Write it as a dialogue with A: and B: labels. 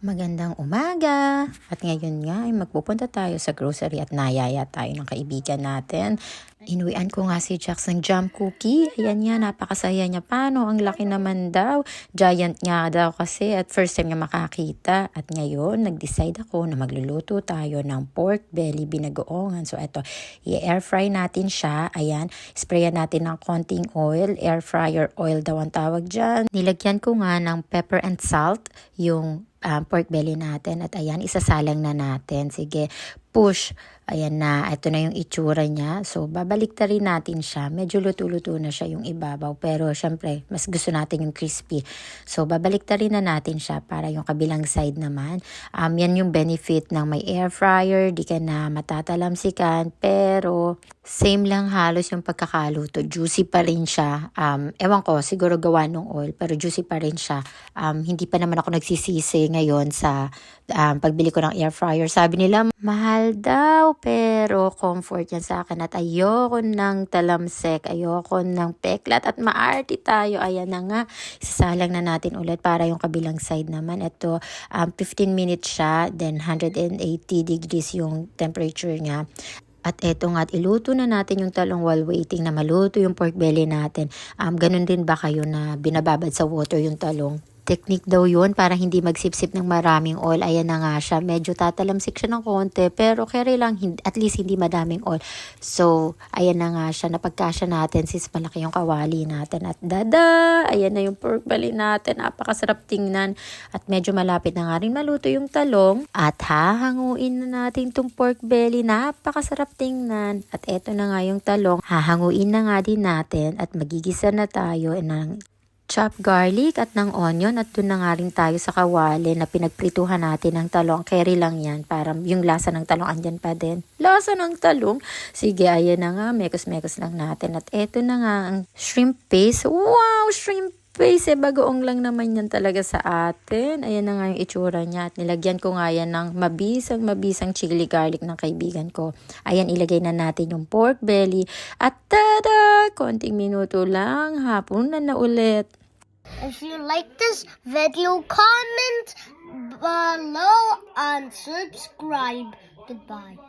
A: Magandang umaga! At ngayon nga ay magpupunta tayo sa grocery at nayaya tayo ng kaibigan natin. Inuwian ko nga si Jax ng jam cookie. Ayan nga, napakasaya niya. Paano? Ang laki naman daw. Giant nga daw kasi at first time niya makakita. At ngayon, nag-decide ako na magluluto tayo ng pork belly binagoongan. So ito, i-air fry natin siya. Ayan, sprayan natin ng konting oil. Air fryer oil daw ang tawag dyan. Nilagyan ko nga ng pepper and salt yung pork belly natin. At ayan, isasalang na natin. Sige, push. Ayan na, ito na yung itsura niya. So, babalik na rin natin siya. Medyo luto-luto na siya yung ibabaw. Pero, syempre, mas gusto natin yung crispy. So, babalik na rin na natin siya para yung kabilang side naman. Yan yung benefit ng may air fryer. Di ka na matatalamsikan. Pero, same lang halos yung pagkakaluto. Juicy pa rin siya. Ewan ko, siguro gawa ng oil. Pero juicy pa rin siya. Hindi pa naman ako nagsisisi ngayon sa pagbili ko ng air fryer. Sabi nila, mahal daw. Pero comfort yan sa akin at ayoko ng talamsek, ayoko ng peklat at maarte tayo. Ayan na nga, isasalang na natin ulit para yung kabilang side naman. Ito, 15 minutes siya, then 180 degrees yung temperature niya. At eto nga, iluto na natin yung talong while waiting na maluto yung pork belly natin. Ganun din ba kayo na binababad sa water yung talong? Technique daw yun para hindi magsipsip ng maraming oil. Ayan na nga siya. Medyo tatalamsik siya ng konti. Pero carry lang, at least hindi madaming oil. So, ayan na nga siya. Napagkasya natin sis malaki yung kawali natin. At dada! Ayan na yung pork belly natin. Napakasarap tingnan. At medyo malapit na nga rin maluto yung talong. At hahanguin na natin itong pork belly. Napakasarap tingnan. At eto na nga yung talong. Hahanguin na nga din natin. At magigisa na tayo ng chopped garlic at ng onion at doon na nga rin tayo sa kawali na pinagprituhan natin ng talong. Carry lang yan para yung lasa ng talong andyan pa din. Lasa ng talong? Sige, ayan na nga. Mekos-mekos lang natin. At eto na nga ang shrimp paste. Wow! Shrimp paste. Bagoong lang naman yan talaga sa atin. Ayan na nga yung itsura niya. At nilagyan ko nga yan ng mabisang chili garlic ng kaibigan ko. Ayan, ilagay na natin yung pork belly. At tada! Konting minuto lang. Hapon na ulit.
B: If you like this video, comment below and subscribe. Goodbye.